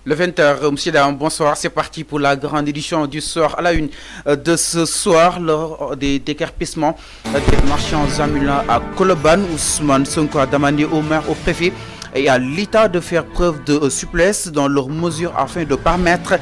Le 20h, monsieur Dam, bonsoir, c'est parti pour la grande édition du soir. À la une de ce soir, lors des décarpissements des marchands ambulants à Koloban, Ousmane Sonko a demandé au maire, au préfet et à l'État de faire preuve de souplesse dans leurs mesures afin de permettre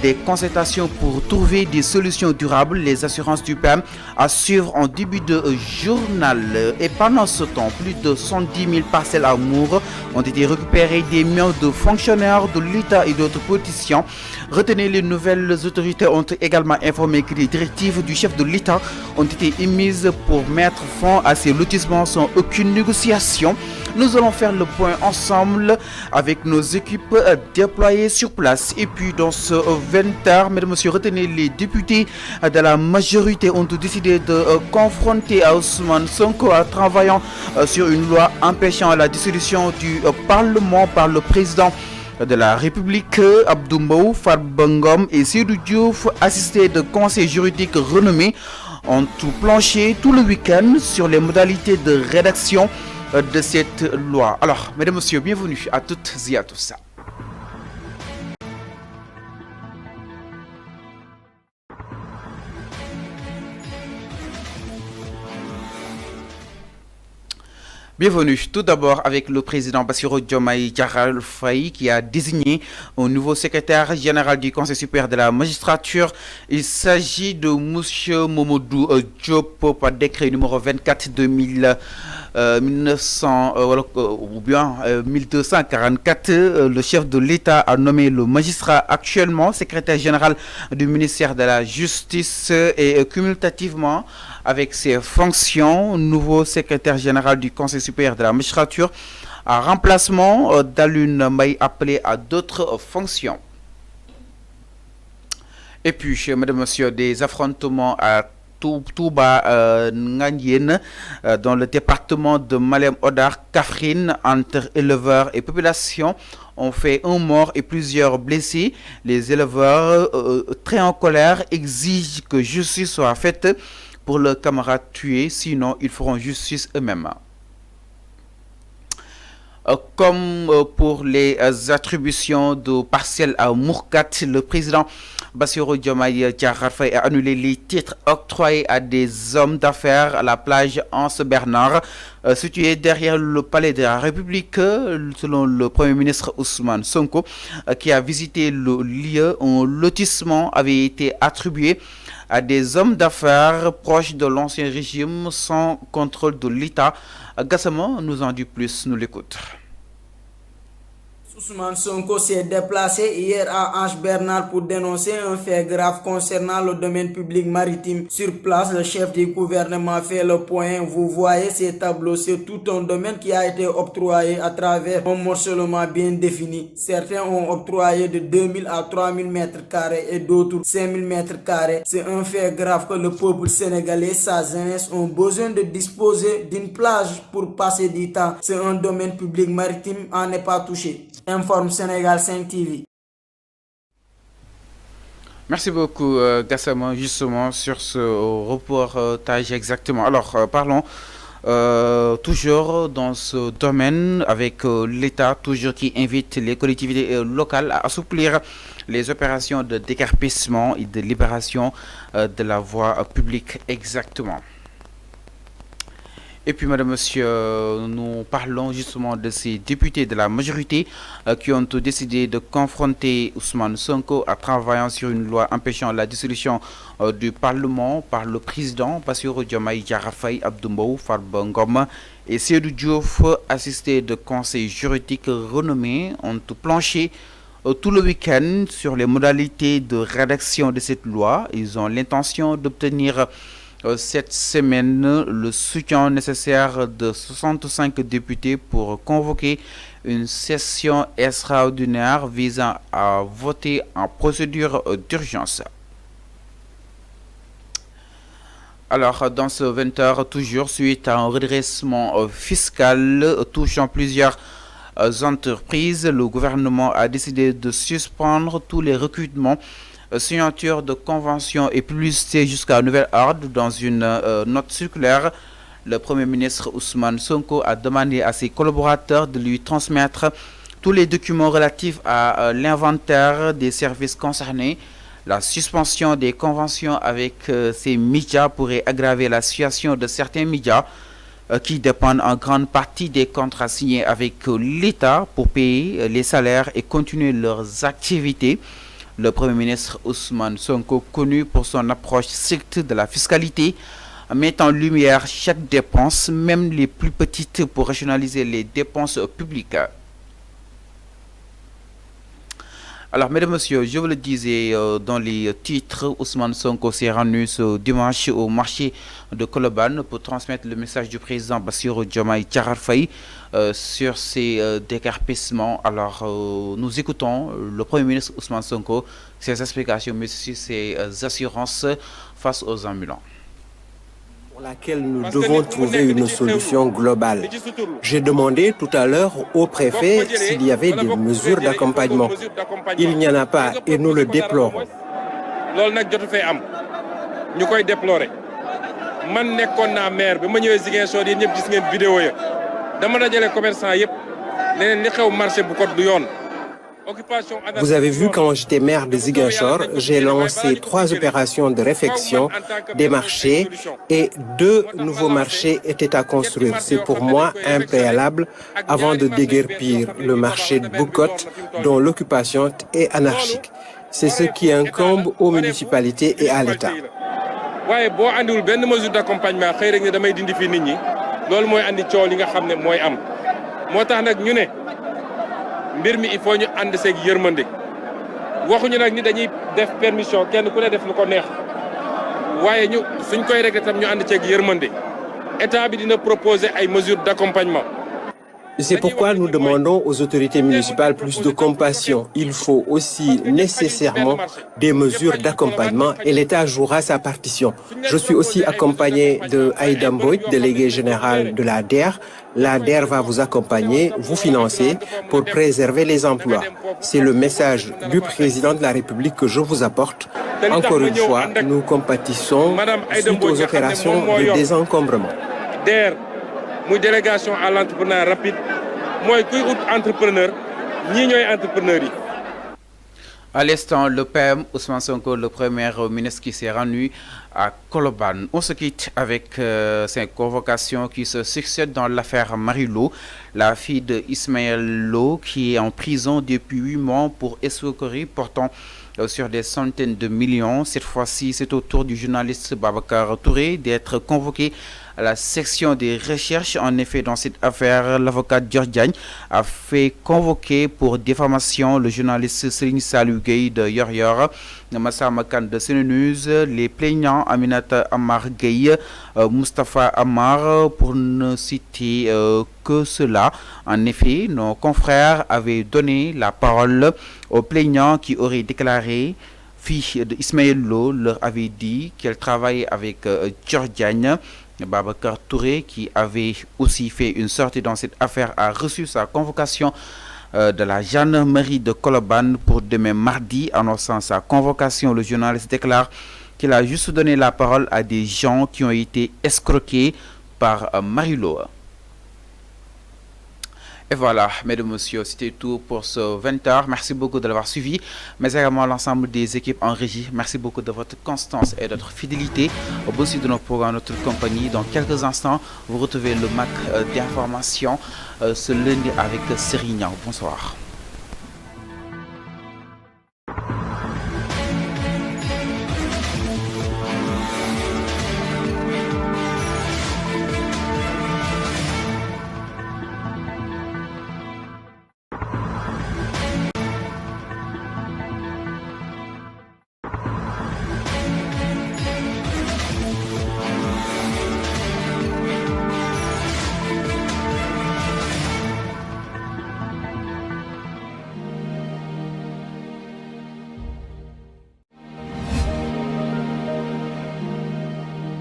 des concertations pour trouver des solutions durables. Les assurances du PM à suivre en début de journal. Et pendant ce temps, plus de 110 000 parcelles à Mour ont été récupérées des mains de fonctionnaires de l'État et d'autres politiciens. Retenez, les nouvelles autorités ont également informé que les directives du chef de l'État ont été émises pour mettre fin à ces lotissements sans aucune négociation. Nous allons faire le point ensemble avec nos équipes déployées sur place. Et puis dans ce 20h, mesdames et messieurs, retenez, les députés de la majorité ont décidé de confronter Ousmane Sonko en travaillant sur une loi empêchant la dissolution du Parlement par le président de la République, Abdou Mbow, Farba Ngom et Seydou Diouf, assistés de conseils juridiques renommés, ont tout planché tout le week-end sur les modalités de rédaction de cette loi. Alors, mesdames et messieurs, bienvenue à toutes et à tous. Bienvenue tout d'abord avec le président Bassirou Diomaye Diakhar Faye qui a désigné un nouveau secrétaire général du Conseil supérieur de la magistrature. Il s'agit de M. Momodou Diop par décret numéro 24 1244. Le chef de l'État a nommé le magistrat actuellement secrétaire général du ministère de la Justice et cumulativement avec ses fonctions, nouveau secrétaire général du Conseil supérieur de la magistrature, en remplacement d'Alun May appelé à d'autres fonctions. Et puis, mesdames et messieurs, des affrontements à Touba Nganyene dans le département de Malem Odar Kafrine entre éleveurs et population ont fait un mort et plusieurs blessés. Les éleveurs très en colère exigent que justice soit faite pour leurs camarades tués, sinon ils feront justice eux-mêmes. Comme pour les attributions de parcelles à Mourkat, le président Bassirou Diomaye Diakhar Faye a annulé les titres octroyés à des hommes d'affaires à la plage Anse Bernard, située derrière le palais de la République. Selon le Premier ministre Ousmane Sonko, qui a visité le lieu, un lotissement avait été attribué à des hommes d'affaires proches de l'ancien régime sans contrôle de l'État. Gassama nous en dit plus, nous l'écoute. Ousmane Sonko s'est déplacé hier à Anse Bernard pour dénoncer un fait grave concernant le domaine public maritime. Sur place, le chef du gouvernement fait le point. Vous voyez ces tableaux, c'est tout un domaine qui a été octroyé à travers un morcellement bien défini. Certains ont octroyé de 2000 à 3000 mètres carrés et d'autres 5000 mètres carrés. C'est un fait grave que le peuple sénégalais, sa jeunesse, ont besoin de disposer d'une plage pour passer du temps. C'est un domaine public maritime, on n'est pas touché. Informe Sénégal 5 TV. Merci beaucoup Gassama, justement sur ce reportage exactement. Alors parlons toujours dans ce domaine avec l'État, toujours qui invite les collectivités locales à assouplir les opérations de décarpissement et de libération de la voie publique exactement. Et puis, madame, monsieur, nous parlons justement de ces députés de la majorité qui ont décidé de confronter Ousmane Sonko en travaillant sur une loi empêchant la dissolution du Parlement par le président Bassirou Diomaye Diakhar Faye, Abdou Mbow, Farba Ngom et Seydou Diouf, assistés de conseils juridiques renommés, ont planché tout le week-end sur les modalités de rédaction de cette loi. Ils ont l'intention d'obtenir cette semaine le soutien nécessaire de 65 députés pour convoquer une session extraordinaire visant à voter en procédure d'urgence. Alors, dans ce 20h, toujours suite à un redressement fiscal touchant plusieurs entreprises, le gouvernement a décidé de suspendre tous les recrutements, signature de conventions et publicité jusqu'à nouvel ordre. Dans une note circulaire, le Premier ministre Ousmane Sonko a demandé à ses collaborateurs de lui transmettre tous les documents relatifs à l'inventaire des services concernés. La suspension des conventions avec ces médias pourrait aggraver la situation de certains médias qui dépendent en grande partie des contrats signés avec l'État pour payer les salaires et continuer leurs activités. Le Premier ministre Ousmane Sonko, connu pour son approche stricte de la fiscalité, met en lumière chaque dépense, même les plus petites, pour rationaliser les dépenses publiques. Alors, mesdames, messieurs, je vous le disais dans les titres, Ousmane Sonko s'est rendu ce dimanche au marché de Colobane pour transmettre le message du président Bassirou Diomaye Diakhar Faye sur ces décarpissements. Alors, nous écoutons le Premier ministre Ousmane Sonko, ses explications, mais aussi ses assurances face aux ambulants. Pour laquelle nous devons trouver une solution globale. J'ai demandé tout à l'heure au préfet s'il y avait des mesures d'accompagnement. Il n'y en a pas et nous le déplorons. Vous avez vu, quand j'étais maire de Ziguinchor, j'ai lancé 3 opérations de réfection des marchés et 2 nouveaux marchés étaient à construire. C'est pour moi un préalable avant de déguerpir le marché de Boucotte dont l'occupation est anarchique. C'est ce qui incombe aux municipalités et à l'État. Il faut ñu ànd seeg yërmande waxuñu nag ni dañuy def permission kenn ku ne def lu ko neex waaye ñu suñ koy régler tam ñu ànd seeg yërmande état bi dina proposer ay mesures d'accompagnement. C'est pourquoi nous demandons aux autorités municipales plus de compassion. Il faut aussi nécessairement des mesures d'accompagnement et l'État jouera sa partition. Je suis aussi accompagné de Aïda Mbodj, délégué général de la DER. La DER va vous accompagner, vous financer pour préserver les emplois. C'est le message du président de la République que je vous apporte. Encore une fois, nous compatissons suite aux opérations de désencombrement. Une délégation à l'entrepreneuriat rapide, moi, qui suis entrepreneur, ni ñoy entrepreneur yi. À l'instant, le PM Ousmane Sonko, le Premier ministre qui s'est rendu à Colobane. On se quitte avec ces convocations qui se succèdent dans l'affaire Marie-Lo, la fille de Ismaël Lo, qui est en prison depuis 8 mois pour escroquerie portant sur des centaines de millions. Cette fois-ci, c'est au tour du journaliste Babacar Touré d'être convoqué à la section des recherches. En effet, dans cette affaire, l'avocat Dior Diagne a fait convoquer pour diffamation le journaliste Serigne Saliou Gueye de Yor-Yor, Massama Kane de Sénénews, les plaignants Aminata Amar Gueye, Moustapha Amar, pour ne citer que cela. En effet, nos confrères avaient donné la parole aux plaignants qui auraient déclaré fille d'Ismaël Lo, leur avait dit qu'elle travaillait avec Dior Diagne. Babacar Touré, qui avait aussi fait une sortie dans cette affaire, a reçu sa convocation de la gendarmerie de Colobane pour demain mardi. Annonçant sa convocation, le journaliste déclare qu'il a juste donné la parole à des gens qui ont été escroqués par Marie-Lo. Et voilà, mesdames et messieurs, c'était tout pour ce 20h. Merci beaucoup de l'avoir suivi, mais également l'ensemble des équipes en régie. Merci beaucoup de votre constance et de votre fidélité au bout de nos programmes, notre compagnie. Dans quelques instants, vous retrouvez le MAC d'information ce lundi avec Serigne. Bonsoir.